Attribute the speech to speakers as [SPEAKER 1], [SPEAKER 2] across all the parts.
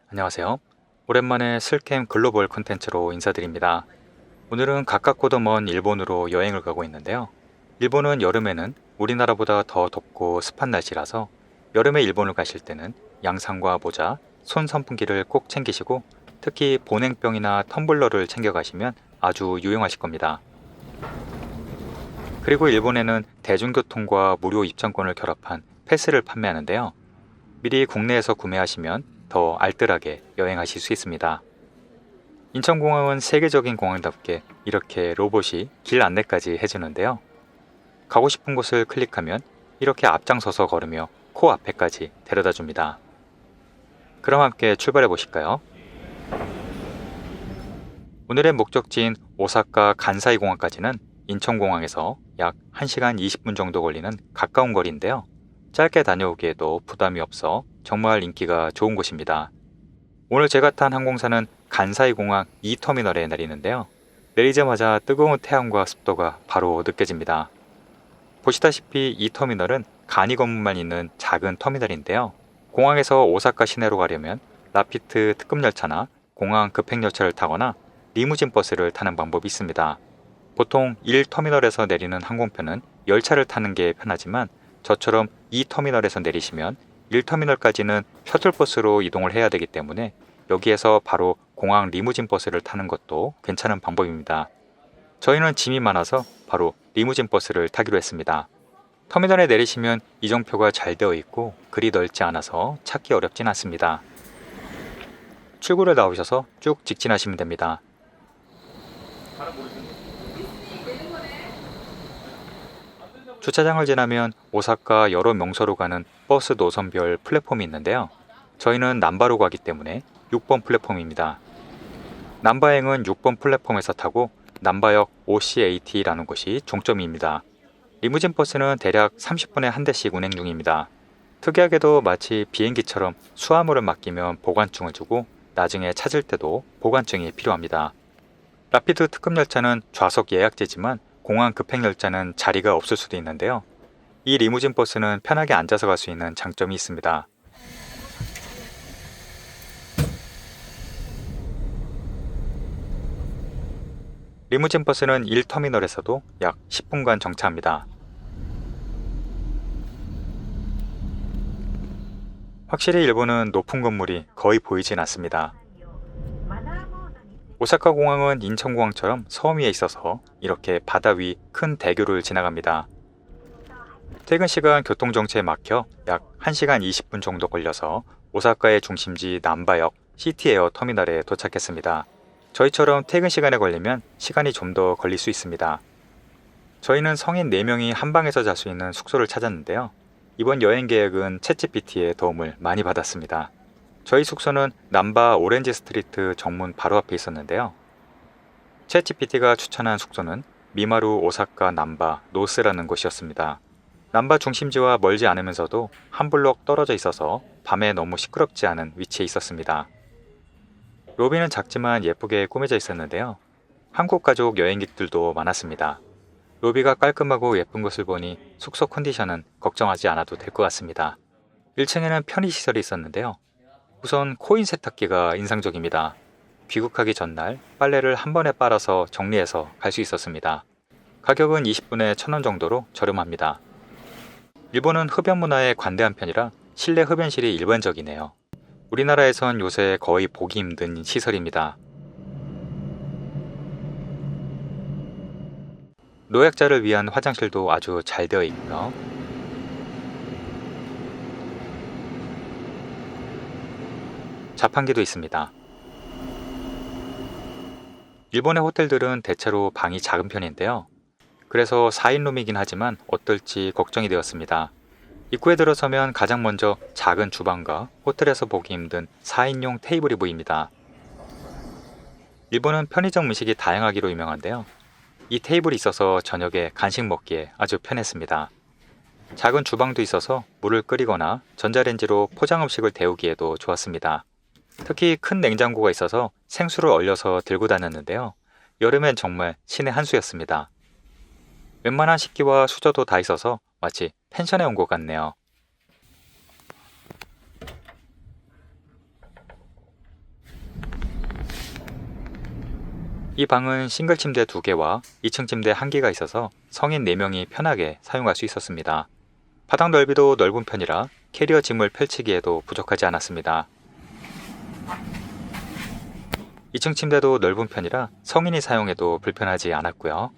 [SPEAKER 1] 안녕하세요. 오랜만에 슬캠 글로벌 콘텐츠로 인사드립니다. 오늘은 가깝고도 먼 일본으로 여행을 가고 있는데요. 일본은 여름에는 우리나라보다 더 덥고 습한 날씨라서 여름에 일본을 가실 때는 양산과 모자, 손 선풍기를 꼭 챙기시고 특히 보냉병이나 텀블러를 챙겨 가시면 아주 유용하실 겁니다. 그리고 일본에는 대중교통과 무료 입장권을 결합한 패스를 판매하는데요. 미리 국내에서 구매하시면 더 알뜰하게 여행하실 수 있습니다. 인천공항은 세계적인 공항답게 이렇게 로봇이 길 안내까지 해주는데요. 가고 싶은 곳을 클릭하면 이렇게 앞장서서 걸으며 코앞에까지 데려다 줍니다. 그럼 함께 출발해 보실까요? 오늘의 목적지인 오사카 간사이 공항까지는 인천공항에서 약 1시간 20분 정도 걸리는 가까운 거리인데요. 짧게 다녀오기에도 부담이 없어 정말 인기가 좋은 곳입니다. 오늘 제가 탄 항공사는 간사이 공항 2터미널에 내리는데요. 내리자마자 뜨거운 태양과 습도가 바로 느껴집니다. 보시다시피 이 터미널은 간이 건물만 있는 작은 터미널인데요. 공항에서 오사카 시내로 가려면 라피트 특급 열차나 공항 급행 열차를 타거나 리무진 버스를 타는 방법이 있습니다. 보통 1터미널에서 내리는 항공편은 열차를 타는 게 편하지만 저처럼 2터미널에서 내리시면 1터미널까지는 셔틀버스로 이동을 해야 되기 때문에 여기에서 바로 공항 리무진 버스를 타는 것도 괜찮은 방법입니다. 저희는 짐이 많아서 바로 리무진 버스를 타기로 했습니다. 터미널에 내리시면 이정표가 잘 되어 있고 그리 넓지 않아서 찾기 어렵진 않습니다. 출구를 나오셔서 쭉 직진하시면 됩니다. 주차장을 지나면 오사카 여러 명소로 가는 버스 노선별 플랫폼이 있는데요. 저희는 남바로 가기 때문에 6번 플랫폼입니다. 남바행은 6번 플랫폼에서 타고 남바역 OCAT라는 곳이 종점입니다. 리무진 버스는 대략 30분에 한 대씩 운행 중입니다. 특이하게도 마치 비행기처럼 수화물을 맡기면 보관증을 주고 나중에 찾을 때도 보관증이 필요합니다. 라피드 특급 열차는 좌석 예약제지만 공항 급행 열차는 자리가 없을 수도 있는데요. 이 리무진 버스는 편하게 앉아서 갈 수 있는 장점이 있습니다. 리무진 버스는 1터미널에서도 약 10분간 정차합니다. 확실히 일본은 높은 건물이 거의 보이진 않습니다. 오사카 공항은 인천공항처럼 섬 위에 있어서 이렇게 바다 위 큰 대교를 지나갑니다. 퇴근 시간 교통정체에 막혀 약 1시간 20분 정도 걸려서 오사카의 중심지 남바역 시티에어 터미널에 도착했습니다. 저희처럼 퇴근 시간에 걸리면 시간이 좀 더 걸릴 수 있습니다. 저희는 성인 4명이 한 방에서 잘 수 있는 숙소를 찾았는데요. 이번 여행 계획은 챗GPT의 도움을 많이 받았습니다. 저희 숙소는 남바 오렌지 스트리트 정문 바로 앞에 있었는데요. 챗GPT가 추천한 숙소는 미마루 오사카 남바 노스라는 곳이었습니다. 남바 중심지와 멀지 않으면서도 한 블록 떨어져 있어서 밤에 너무 시끄럽지 않은 위치에 있었습니다. 로비는 작지만 예쁘게 꾸며져 있었는데요. 한국 가족 여행객들도 많았습니다. 로비가 깔끔하고 예쁜 것을 보니 숙소 컨디션은 걱정하지 않아도 될 것 같습니다. 1층에는 편의시설이 있었는데요. 우선 코인 세탁기가 인상적입니다. 귀국하기 전날 빨래를 한 번에 빨아서 정리해서 갈 수 있었습니다. 가격은 20분에 1,000원 정도로 저렴합니다. 일본은 흡연 문화에 관대한 편이라 실내 흡연실이 일반적이네요. 우리나라에선 요새 거의 보기 힘든 시설입니다. 노약자를 위한 화장실도 아주 잘 되어 있고요. 자판기도 있습니다. 일본의 호텔들은 대체로 방이 작은 편인데요. 그래서 4인룸이긴 하지만 어떨지 걱정이 되었습니다. 입구에 들어서면 가장 먼저 작은 주방과 호텔에서 보기 힘든 4인용 테이블이 보입니다. 일본은 편의점 음식이 다양하기로 유명한데요. 이 테이블이 있어서 저녁에 간식 먹기에 아주 편했습니다. 작은 주방도 있어서 물을 끓이거나 전자레인지로 포장 음식을 데우기에도 좋았습니다. 특히 큰 냉장고가 있어서 생수를 얼려서 들고 다녔는데요. 여름엔 정말 신의 한 수였습니다. 웬만한 식기와 수저도 다 있어서 마치 펜션에 온 것 같네요. 이 방은 싱글 침대 2개와 2층 침대 1개가 있어서 성인 4명이 편하게 사용할 수 있었습니다. 바닥 넓이도 넓은 편이라 캐리어 짐을 펼치기에도 부족하지 않았습니다. 2층 침대도 넓은 편이라 성인이 사용해도 불편하지 않았고요.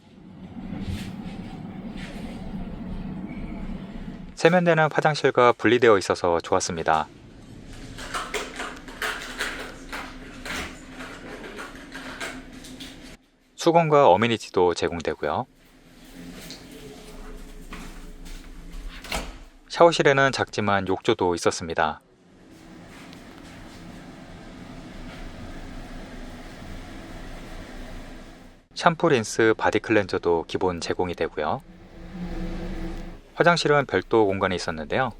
[SPEAKER 1] 세면대는 화장실과 분리되어 있어서 좋았습니다. 수건과 어메니티도 제공되고요. 샤워실에는 작지만 욕조도 있었습니다. 샴푸, 린스, 바디 클렌저도 기본 제공이 되고요. 화장실은 별도 공간이 있었는데요.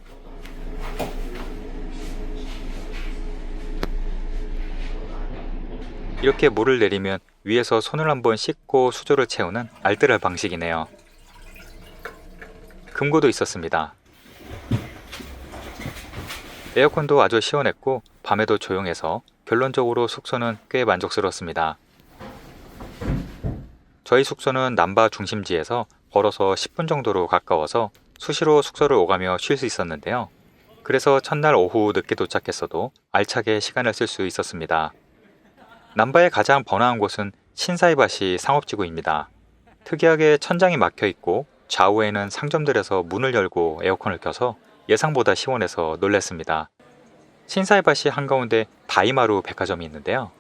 [SPEAKER 1] 이렇게 물을 내리면 위에서 손을 한번 씻고 수조를 채우는 알뜰한 방식이네요. 금고도 있었습니다. 에어컨도 아주 시원했고 밤에도 조용해서 결론적으로 숙소는 꽤 만족스러웠습니다. 저희 숙소는 남바 중심지에서 걸어서 10분 정도로 가까워서 수시로 숙소를 오가며 쉴 수 있었는데요. 그래서 첫날 오후 늦게 도착했어도 알차게 시간을 쓸 수 있었습니다. 남바의 가장 번화한 곳은 신사이바시 상업지구입니다. 특이하게 천장이 막혀 있고 좌우에는 상점들에서 문을 열고 에어컨을 켜서 예상보다 시원해서 놀랐습니다. 신사이바시 한가운데 다이마루 백화점이 있는데요.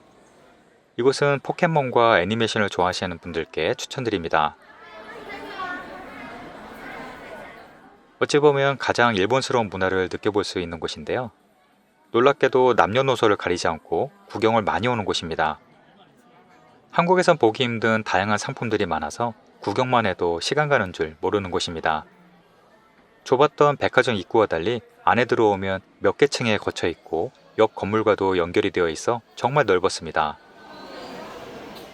[SPEAKER 1] 이곳은 포켓몬과 애니메이션을 좋아하시는 분들께 추천드립니다. 어찌 보면 가장 일본스러운 문화를 느껴볼 수 있는 곳인데요. 놀랍게도 남녀노소를 가리지 않고 구경을 많이 오는 곳입니다. 한국에선 보기 힘든 다양한 상품들이 많아서 구경만 해도 시간 가는 줄 모르는 곳입니다. 좁았던 백화점 입구와 달리 안에 들어오면 몇 개 층에 거쳐 있고 옆 건물과도 연결이 되어 있어 정말 넓었습니다.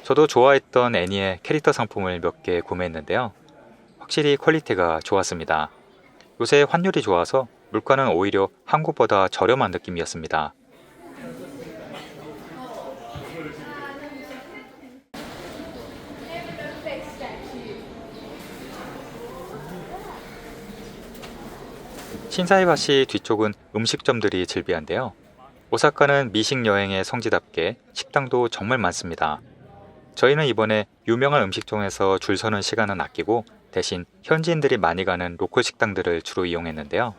[SPEAKER 1] 저도 좋아했던 애니의 캐릭터 상품을 몇 개 구매했는데요. 확실히 퀄리티가 좋았습니다. 요새 환율이 좋아서 물가는 오히려 한국보다 저렴한 느낌이었습니다. 신사이바시 뒤쪽은 음식점들이 즐비한데요. 오사카는 미식 여행의 성지답게 식당도 정말 많습니다. 저희는 이번에 유명한 음식점에서 줄 서는 시간은 아끼고 대신 현지인들이 많이 가는 로컬 식당들을 주로 이용했는데요.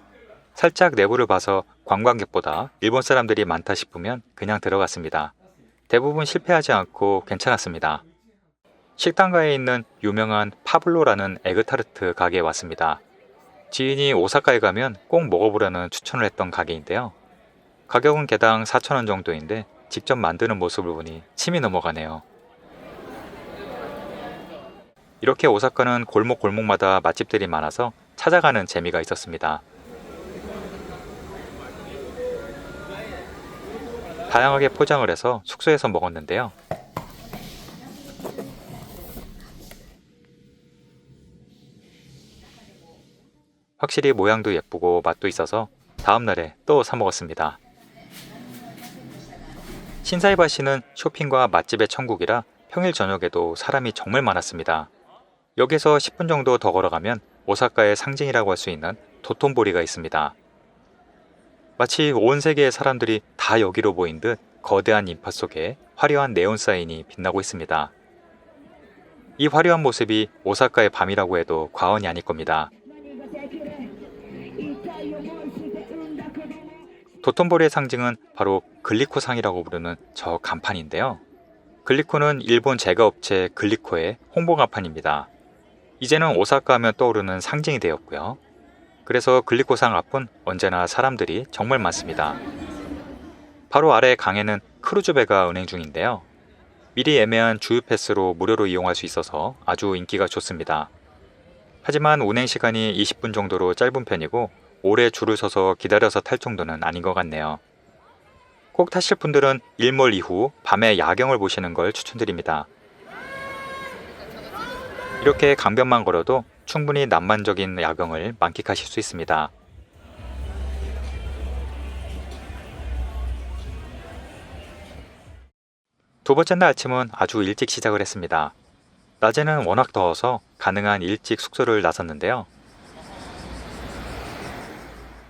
[SPEAKER 1] 살짝 내부를 봐서 관광객보다 일본 사람들이 많다 싶으면 그냥 들어갔습니다. 대부분 실패하지 않고 괜찮았습니다. 식당가에 있는 유명한 파블로라는 에그타르트 가게에 왔습니다. 지인이 오사카에 가면 꼭 먹어보라는 추천을 했던 가게인데요. 가격은 개당 4,000원 정도인데 직접 만드는 모습을 보니 침이 넘어가네요. 이렇게 오사카는 골목골목마다 맛집들이 많아서 찾아가는 재미가 있었습니다. 다양하게 포장을 해서 숙소에서 먹었는데요. 확실히 모양도 예쁘고 맛도 있어서 다음날에 또 사 먹었습니다. 신사이바시는 쇼핑과 맛집의 천국이라 평일 저녁에도 사람이 정말 많았습니다. 여기서 10분 정도 더 걸어가면 오사카의 상징이라고 할 수 있는 도톤보리가 있습니다. 마치 온 세계의 사람들이 다 여기로 모인 듯 거대한 인파 속에 화려한 네온 사인이 빛나고 있습니다. 이 화려한 모습이 오사카의 밤이라고 해도 과언이 아닐 겁니다. 도톤보리의 상징은 바로 글리코상이라고 부르는 저 간판인데요. 글리코는 일본 제과업체 글리코의 홍보 간판입니다. 이제는 오사카 하면 떠오르는 상징이 되었고요. 그래서 글리코상 앞은 언제나 사람들이 정말 많습니다. 바로 아래 강에는 크루즈배가 운행 중인데요. 미리 예매한 주유 패스로 무료로 이용할 수 있어서 아주 인기가 좋습니다. 하지만 운행 시간이 20분 정도로 짧은 편이고 오래 줄을 서서 기다려서 탈 정도는 아닌 것 같네요. 꼭 타실 분들은 일몰 이후 밤에 야경을 보시는 걸 추천드립니다. 이렇게 강변만 걸어도 충분히 낭만적인 야경을 만끽하실 수 있습니다. 두 번째 날 아침은 아주 일찍 시작을 했습니다. 낮에는 워낙 더워서 가능한 일찍 숙소를 나섰는데요.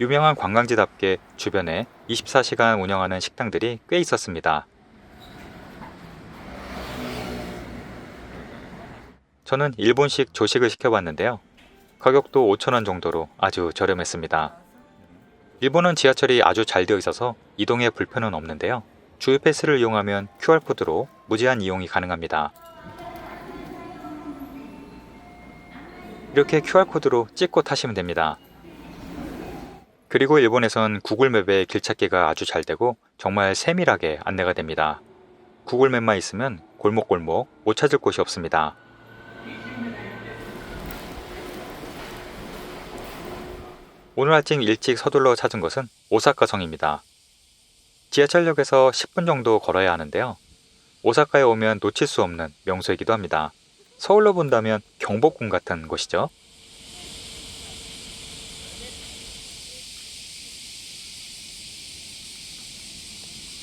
[SPEAKER 1] 유명한 관광지답게 주변에 24시간 운영하는 식당들이 꽤 있었습니다. 저는 일본식 조식을 시켜봤는데요. 가격도 5,000원 정도로 아주 저렴했습니다. 일본은 지하철이 아주 잘 되어 있어서 이동에 불편은 없는데요. 주유 패스를 이용하면 QR코드로 무제한 이용이 가능합니다. 이렇게 QR코드로 찍고 타시면 됩니다. 그리고 일본에선 구글맵의 길찾기가 아주 잘 되고 정말 세밀하게 안내가 됩니다. 구글맵만 있으면 골목골목 못 찾을 곳이 없습니다. 오늘 아침 일찍 서둘러 찾은 것은 오사카 성입니다. 지하철역에서 10분 정도 걸어야 하는데요. 오사카에 오면 놓칠 수 없는 명소이기도 합니다. 서울로 본다면 경복궁 같은 곳이죠.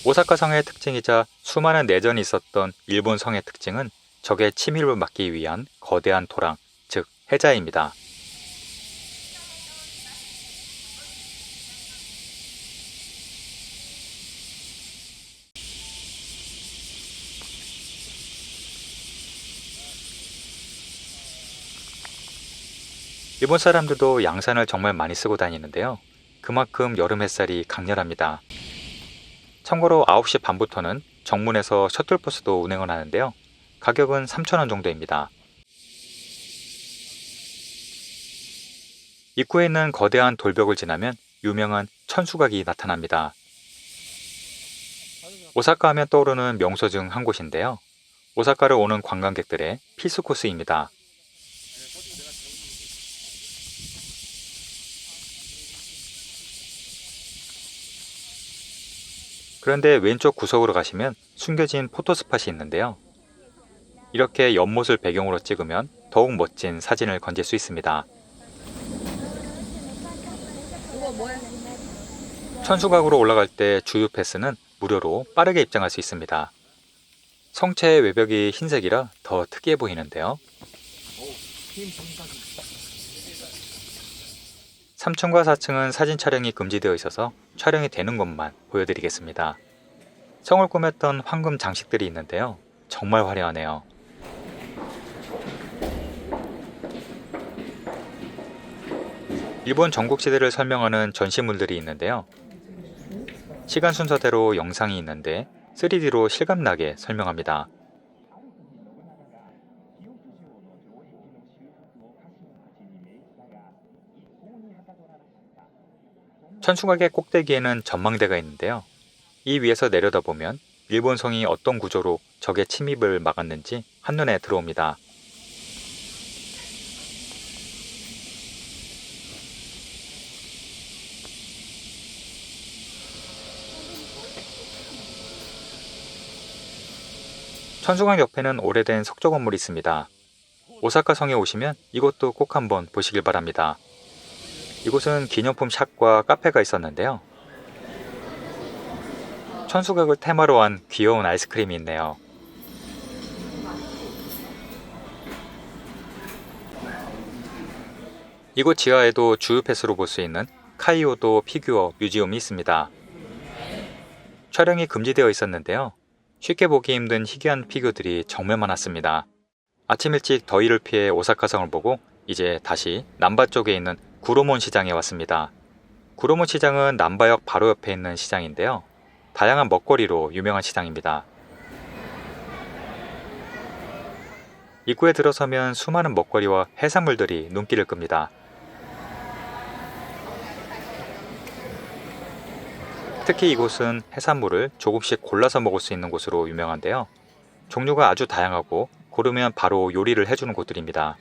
[SPEAKER 1] 오사카 성의 특징이자 수많은 내전이 있었던 일본 성의 특징은 적의 침입을 막기 위한 거대한 도랑, 즉 해자입니다. 일본 사람들도 양산을 정말 많이 쓰고 다니는데요. 그만큼 여름 햇살이 강렬합니다. 참고로 9시 반부터는 정문에서 셔틀버스도 운행을 하는데요. 가격은 3,000원 정도입니다. 입구에 있는 거대한 돌벽을 지나면 유명한 천수각이 나타납니다. 오사카 하면 떠오르는 명소 중 한 곳인데요. 오사카를 오는 관광객들의 필수 코스입니다. 그런데 왼쪽 구석으로 가시면 숨겨진 포토스팟이 있는데요. 이렇게 연못을 배경으로 찍으면 더욱 멋진 사진을 건질 수 있습니다. 천수각으로 올라갈 때 주유 패스는 무료로 빠르게 입장할 수 있습니다. 성체의 외벽이 흰색이라 더 특이해 보이는데요. 3층과 4층은 사진 촬영이 금지되어 있어서 촬영이 되는 것만 보여드리겠습니다. 성을 꾸몄던 황금 장식들이 있는데요. 정말 화려하네요. 일본 전국시대를 설명하는 전시물들이 있는데요. 시간 순서대로 영상이 있는데 3D로 실감나게 설명합니다. 천수각의 꼭대기에는 전망대가 있는데요. 이 위에서 내려다보면 일본 성이 어떤 구조로 적의 침입을 막았는지 한눈에 들어옵니다. 천수각 옆에는 오래된 석조 건물이 있습니다. 오사카 성에 오시면 이곳도 꼭 한번 보시길 바랍니다. 이곳은 기념품 샵과 카페가 있었는데요. 천수각을 테마로 한 귀여운 아이스크림이 있네요. 이곳 지하에도 주유 패스로 볼 수 있는 카이오도 피규어 뮤지엄이 있습니다. 촬영이 금지되어 있었는데요. 쉽게 보기 힘든 희귀한 피규어들이 정말 많았습니다. 아침 일찍 더위를 피해 오사카 성을 보고 이제 다시 남바 쪽에 있는 구로몬 시장에 왔습니다. 구로몬 시장은 남바역 바로 옆에 있는 시장인데요. 다양한 먹거리로 유명한 시장입니다. 입구에 들어서면 수많은 먹거리와 해산물들이 눈길을 끕니다. 특히 이곳은 해산물을 조금씩 골라서 먹을 수 있는 곳으로 유명한데요. 종류가 아주 다양하고 고르면 바로 요리를 해주는 곳들입니다.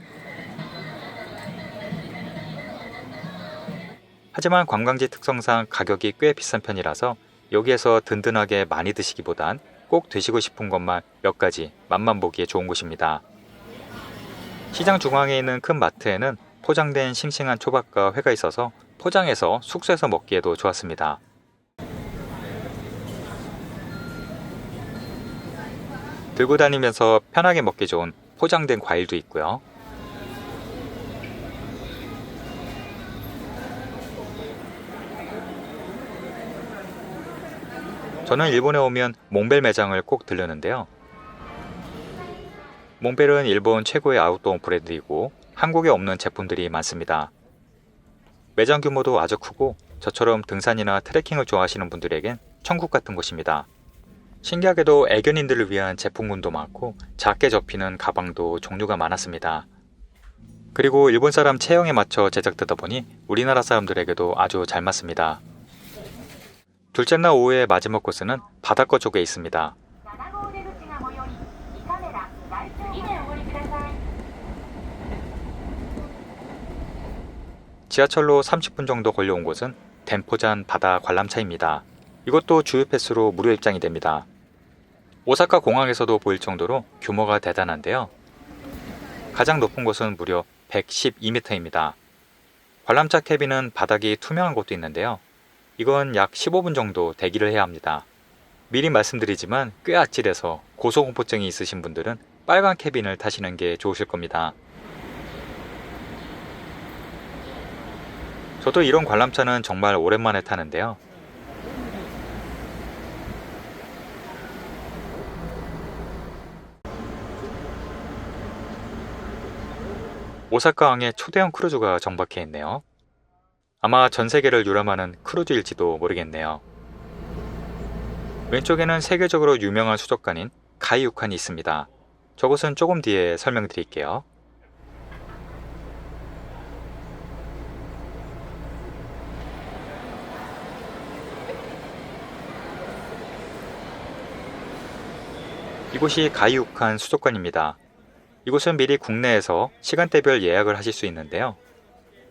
[SPEAKER 1] 하지만 관광지 특성상 가격이 꽤 비싼 편이라서 여기에서 든든하게 많이 드시기보단 꼭 드시고 싶은 것만 몇 가지 맛만 보기에 좋은 곳입니다. 시장 중앙에 있는 큰 마트에는 포장된 싱싱한 초밥과 회가 있어서 포장해서 숙소에서 먹기에도 좋았습니다. 들고 다니면서 편하게 먹기 좋은 포장된 과일도 있고요. 저는 일본에 오면 몽벨 매장을 꼭 들르는데요. 몽벨은 일본 최고의 아웃도어 브랜드이고 한국에 없는 제품들이 많습니다. 매장 규모도 아주 크고 저처럼 등산이나 트레킹을 좋아하시는 분들에겐 천국 같은 곳입니다. 신기하게도 애견인들을 위한 제품군도 많고 작게 접히는 가방도 종류가 많았습니다. 그리고 일본 사람 체형에 맞춰 제작되다 보니 우리나라 사람들에게도 아주 잘 맞습니다. 둘째 날 오후의 마지막 코스는 바닷가 쪽에 있습니다. 지하철로 30분 정도 걸려온 곳은 덴포잔 바다 관람차입니다. 이것도 주유 패스로 무료 입장이 됩니다. 오사카 공항에서도 보일 정도로 규모가 대단한데요. 가장 높은 곳은 무려 112m입니다. 관람차 캐빈은 바닥이 투명한 곳도 있는데요. 이건 약 15분 정도 대기를 해야 합니다. 미리 말씀드리지만 꽤 아찔해서 고소공포증이 있으신 분들은 빨간 캐빈을 타시는 게 좋으실 겁니다. 저도 이런 관람차는 정말 오랜만에 타는데요. 오사카항에 초대형 크루즈가 정박해 있네요. 아마 전 세계를 유람하는 크루즈일지도 모르겠네요. 왼쪽에는 세계적으로 유명한 수족관인 가이유칸이 있습니다. 저것은 조금 뒤에 설명드릴게요. 이곳이 가이유칸 수족관입니다. 이곳은 미리 국내에서 시간대별 예약을 하실 수 있는데요.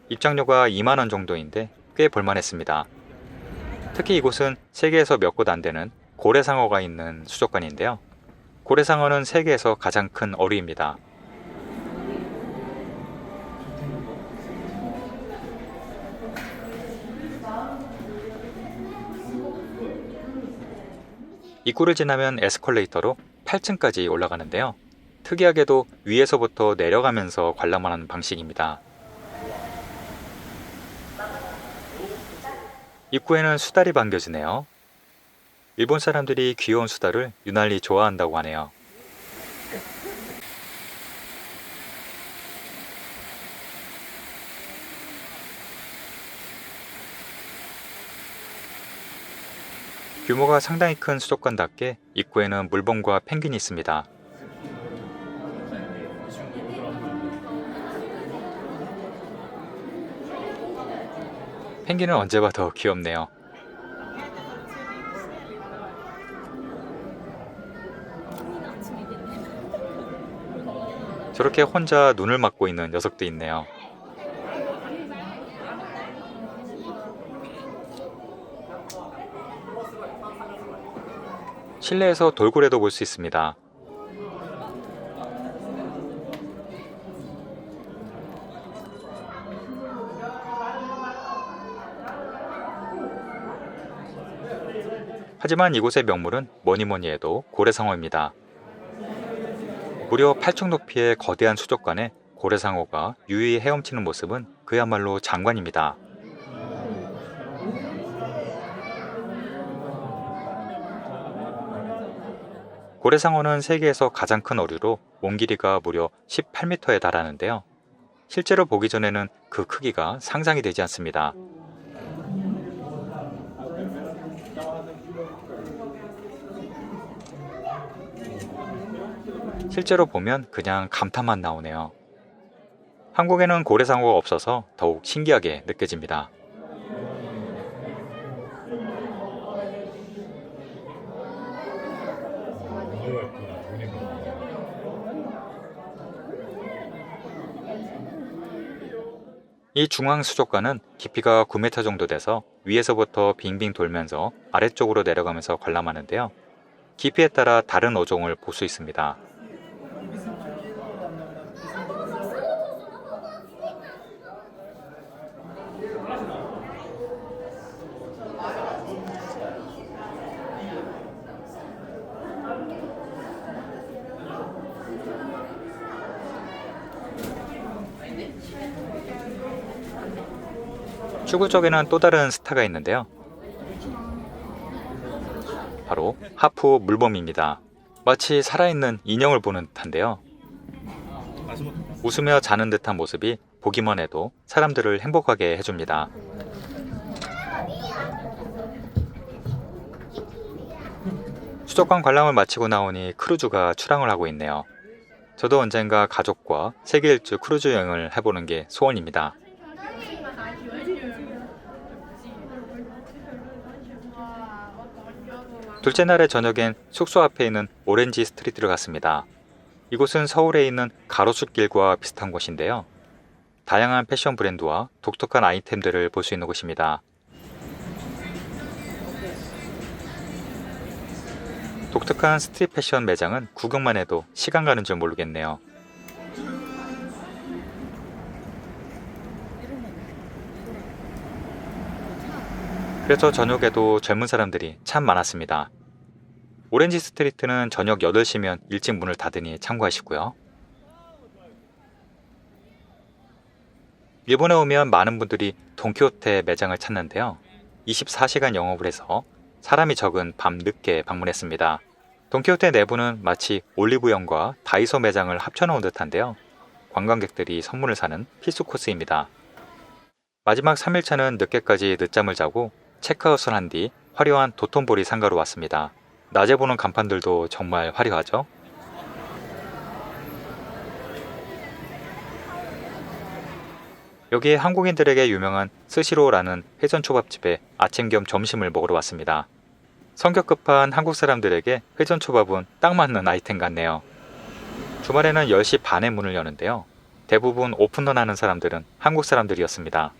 [SPEAKER 1] 입장료가 2만원 정도인데 꽤 볼만했습니다. 특히 이곳은 세계에서 몇 곳 안 되는 고래상어가 있는 수족관인데요. 고래상어는 세계에서 가장 큰 어류입니다. 입구를 지나면 에스컬레이터로 8층까지 올라가는데요. 특이하게도 위에서부터 내려가면서 관람하는 방식입니다. 입구에는 수달이 반겨지네요. 일본 사람들이 귀여운 수달을 유난히 좋아한다고 하네요. 규모가 상당히 큰 수족관답게 입구에는 물범과 펭귄이 있습니다. 펭귄은 언제 봐도 귀엽네요. 저렇게 혼자 눈을 막고 있는 녀석도 있네요. 실내에서 돌고래도 볼 수 있습니다. 하지만 이곳의 명물은 뭐니뭐니 해도 고래상어입니다. 무려 8층 높이의 거대한 수족관에 고래상어가 유유히 헤엄치는 모습은 그야말로 장관입니다. 고래상어는 세계에서 가장 큰 어류로 몸 길이가 무려 18m에 달하는데요. 실제로 보기 전에는 그 크기가 상상이 되지 않습니다. 실제로 보면 그냥 감탄만 나오네요. 한국에는 고래상어가 없어서 더욱 신기하게 느껴집니다. 이 중앙 수족관은 깊이가 9m 정도 돼서 위에서부터 빙빙 돌면서 아래쪽으로 내려가면서 관람하는데요. 깊이에 따라 다른 어종을 볼 수 있습니다. 축구 쪽에는 또 다른 스타가 있는데요. 바로 하프 물범입니다. 마치 살아있는 인형을 보는 듯한데요. 웃으며 자는 듯한 모습이 보기만 해도 사람들을 행복하게 해줍니다. 수족관 관람을 마치고 나오니 크루즈가 출항을 하고 있네요. 저도 언젠가 가족과 세계 일주 크루즈 여행을 해보는 게 소원입니다. 둘째 날의 저녁엔 숙소 앞에 있는 오렌지 스트리트를 갔습니다. 이곳은 서울에 있는 가로수길과 비슷한 곳인데요. 다양한 패션 브랜드와 독특한 아이템들을 볼 수 있는 곳입니다. 독특한 스트릿 패션 매장은 구경만 해도 시간 가는 줄 모르겠네요. 그래서 저녁에도 젊은 사람들이 참 많았습니다. 오렌지 스트리트는 저녁 8시면 일찍 문을 닫으니 참고하시고요. 일본에 오면 많은 분들이 돈키호테 매장을 찾는데요. 24시간 영업을 해서 사람이 적은 밤 늦게 방문했습니다. 돈키호테 내부는 마치 올리브영과 다이소 매장을 합쳐놓은 듯한데요. 관광객들이 선물을 사는 필수 코스입니다. 마지막 3일차는 늦게까지 늦잠을 자고 체크아웃을 한 뒤 화려한 도톤보리 상가로 왔습니다. 낮에 보는 간판들도 정말 화려하죠? 여기에 한국인들에게 유명한 스시로라는 회전초밥집에 아침 겸 점심을 먹으러 왔습니다. 성격 급한 한국 사람들에게 회전초밥은 딱 맞는 아이템 같네요. 주말에는 10시 반에 문을 여는데요. 대부분 오픈런 하는 사람들은 한국 사람들이었습니다.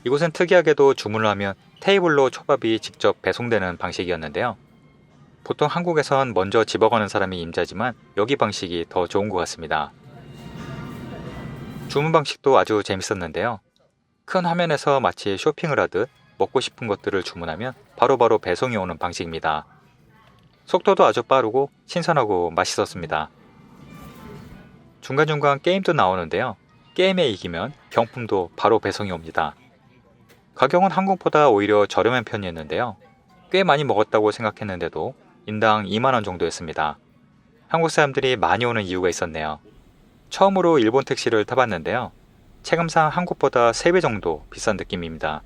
[SPEAKER 1] 이곳은 특이하게도 주문을 하면 테이블로 초밥이 직접 배송되는 방식이었는데요. 보통 한국에선 먼저 집어가는 사람이 임자지만 여기 방식이 더 좋은 것 같습니다. 주문 방식도 아주 재밌었는데요. 큰 화면에서 마치 쇼핑을 하듯 먹고 싶은 것들을 주문하면 바로바로 배송이 오는 방식입니다. 속도도 아주 빠르고 신선하고 맛있었습니다. 중간중간 게임도 나오는데요. 게임에 이기면 경품도 바로 배송이 옵니다. 가격은 한국보다 오히려 저렴한 편이었는데요. 꽤 많이 먹었다고 생각했는데도 인당 2만원 정도였습니다. 한국 사람들이 많이 오는 이유가 있었네요. 처음으로 일본 택시를 타봤는데요. 체감상 한국보다 3배 정도 비싼 느낌입니다.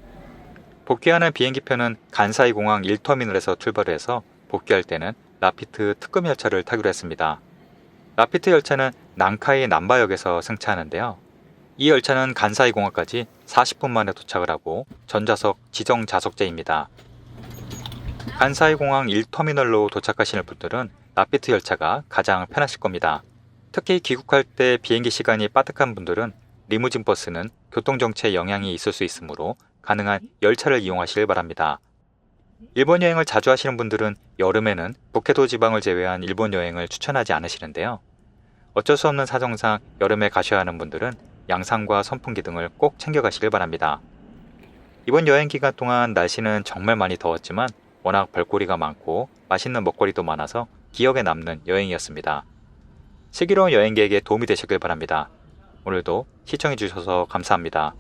[SPEAKER 1] 복귀하는 비행기표는 간사이 공항 1터미널에서 출발을 해서 복귀할 때는 라피트 특급 열차를 타기로 했습니다. 라피트 열차는 난카이 남바역에서 승차하는데요. 이 열차는 간사이 공항까지 40분 만에 도착을 하고 전좌석 지정 좌석제입니다. 간사이 공항 1터미널로 도착하시는 분들은 라피트 열차가 가장 편하실 겁니다. 특히 귀국할 때 비행기 시간이 빠듯한 분들은 리무진 버스는 교통정체에 영향이 있을 수 있으므로 가능한 열차를 이용하시길 바랍니다. 일본 여행을 자주 하시는 분들은 여름에는 북해도 지방을 제외한 일본 여행을 추천하지 않으시는데요. 어쩔 수 없는 사정상 여름에 가셔야 하는 분들은 양산과 선풍기 등을 꼭 챙겨가시길 바랍니다. 이번 여행 기간 동안 날씨는 정말 많이 더웠지만 워낙 볼거리가 많고 맛있는 먹거리도 많아서 기억에 남는 여행이었습니다. 슬기로운 여행객에게 도움이 되시길 바랍니다. 오늘도 시청해주셔서 감사합니다.